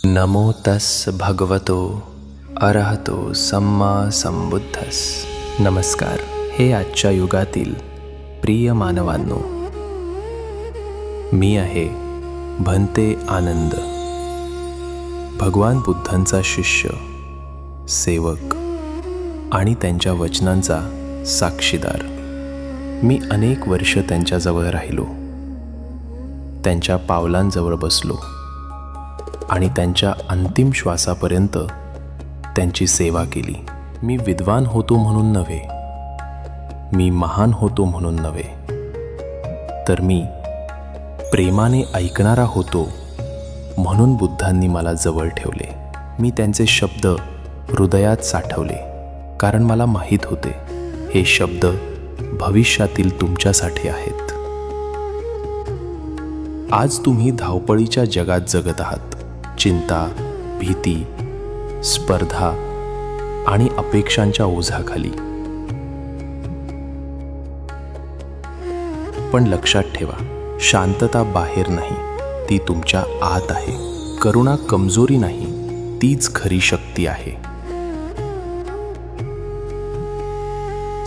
नमो तस् भगवतो अरहतो सम्मा संबुद्धस. नमस्कार हे आजच्या युगातील प्रिय मानवांनो. मी आहे भंते आनंद, भगवान बुद्धांचा शिष्य, सेवक आणि त्यांच्या वचनांचा साक्षीदार. मी अनेक वर्ष त्यांच्याजवळ राहिलो, त्यांच्या पावलांजवळ बसलो आणि त्यांच्या अंतिम श्वासापर्यंत त्यांची सेवा केली. मी विद्वान होतो म्हणून नव्हे, मी महान होतो म्हणून नव्हे, तर मी प्रेमाने ऐकणारा होतो म्हणून बुद्धांनी मला जवळ ठेवले. मी त्यांचे शब्द हृदयात साठवले, कारण मला माहीत होते हे शब्द भविष्यातील तुमच्यासाठी आहेत. आज तुम्ही धावपळीच्या जगात जगत आहात. चिंता, भीती, स्पर्धा आणि अपेक्षांच्या ओझाखाली. पण लक्षात ठेवा, शांतता बाहेर नाही, ती तुमच्या आत आहे. करुणा कमजोरी नाही, तीच खरी शक्ती आहे.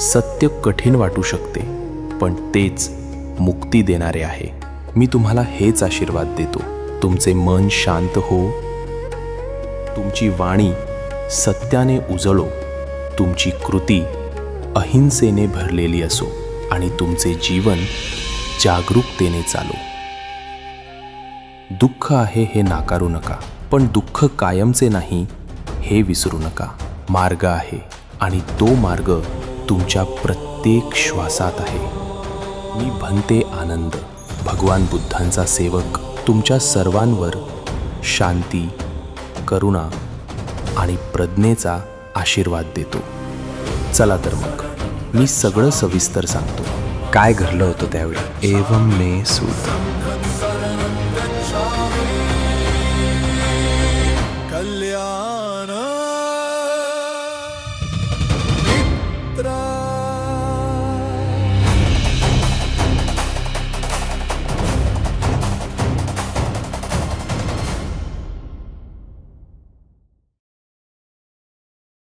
सत्य कठीण वाटू शकते, पण तेच मुक्ती देणारे आहे. मी तुम्हाला हेच आशीर्वाद देतो. तुमचे मन शांत हो, तुमची वाणी सत्याने उजळो, तुमची कृती अहिंसेने भरलेली असो आणि तुमचे जीवन जागरूकतेने चालो. दुःख आहे हे नाकारू नका, पण दुःख कायमचे नाही हे विसरू नका. मार्ग आहे आणि तो मार्ग तुमच्या प्रत्येक श्वासात आहे. मी भंते आनंद, भगवान बुद्धांचा सेवक, तुमच्या सर्वांवर शांती, करुणा आणि प्रज्ञेचा आशीर्वाद देतो. चला तर मग मी सगळं सविस्तर सांगतो. काय घडलं होतं त्यावेळी. एवं मे सूत. कल्याण